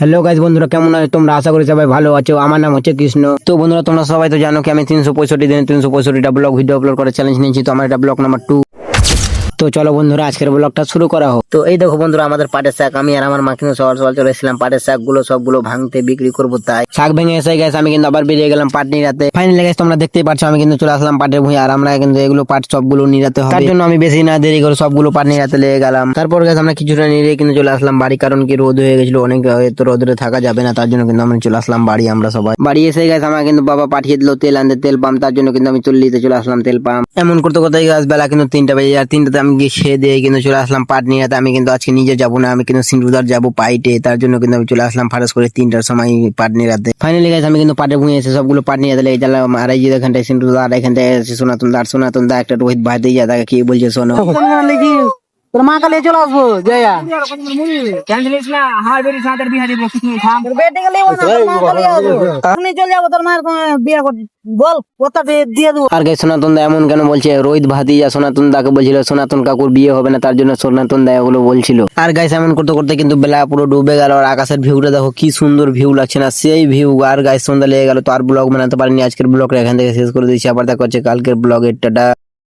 Hello guys, বন্ধুরা কেমন আছো তোমরা? আশা করি সবাই ভালো আছো। আমার নাম হচ্ছে কৃষ্ণ। তো বন্ধুরা, তোমরা সবাই তো জানো কি আমি 365 দিনে 365টা ব্লগ ভিডিও আপলোড করার চ্যালেঞ্জ নিয়েছি। তো আমার এটা ব্লগ নাম্বার 2। তো চলো বন্ধুরা, আজকের ব্লগটা শুরু করা হোক। তো এই দেখো বন্ধুরা, আমাদের পাটের শাক, আমি আর আমার মা কিন্তু সকাল সকাল চলে এসেছিলাম পাটের শাক গুলো সবগুলো ভাঙতে বিক্রি করবো। তাই শাক ভেঙে এসে গেছে, আমি কিন্তু আবার বেরিয়ে গেলাম পাট নিরাতে। ফাইনালি গাইস, তোমরা দেখতেই পাচ্ছ আমি কিন্তু চলে আসলাম পাটের ভুঁই, আর আমরা কিন্তু এগুলো পাট সবগুলো নিরাতে হবে। তার জন্য আমি বেশি না দেরি করে সবগুলো পাট নিরাতে লেগে গেলাম। তারপর গাইস আমরা কিছুটা নিয়ে কিন্তু চলে আসলাম বাড়ি, কারণ কি রোদ হয়ে গেছিল অনেক, তো রোদে থাকা যাবে না। তার জন্য কিন্তু আমরা চলে আসলাম বাড়ি। আমরা সবাই বাড়ি এসে গেছে, আমার কিন্তু বাবা পাঠিয়ে দিল তেল আনতে, তেল পাম্প। তার জন্য কিন্তু আমি চল্লিতে চলে আসলাম তেল পাম্প। এমন করতে করতে গাছ বেলা কিন্তু 3টা বেজে, আর 3টাতে আমি গিয়ে খেয়ে দিয়ে কিন্তু চলে আসলাম পাট নিয়ে। আমি কিন্তু আজকে নিজে যাবো না, আমি কিন্তু সিন্ধুদার যাবো পাইটে। তার জন্য কিন্তু আমি চলে আসলাম ফারাস করে 3টার সময় পাট নিরাতে। ফাইনালি গাছ আমি কিন্তু পাটে ভুঁয়ে এসে সবগুলো পাট নিয়ে লেগে গেলাম। আর এই যে এখানটায় সিন্ধুদা, আর এখানটায় সনাতন দা একটা রোহিত ভাই দিয়ে তাকে কি বলছে শোনো। তোর মা কালে চলে আসবো জয়া চলে যাবো তোর মায়ের বিয়ে করতে বল কথা দিয়ে দেবো। আর গাইস সনাতন দা এমন কেন বলছে? রোহিত ভাদিয়া সনাতন দাকে বলছিল সনাতন কাকুর বিয়ে হবে না, তার জন্য সনাতন দা এগুলো বলছিল। আর গাইস এমন করতে করতে কিন্তু বেলা পুরো ডুবে গেল, আর আকাশের ভিউটা দেখো কি সুন্দর ভিউ লাগছে না, সেই ভিউ। আর গাইস সন্ধ্যা লেগে গেল, তো আর ব্লগ বানাতে পারিনি। আজকের ব্লগটা এখান থেকে শেষ করে দিচ্ছি। আবার দেখা হচ্ছে কালকের ব্লগে। টাটা।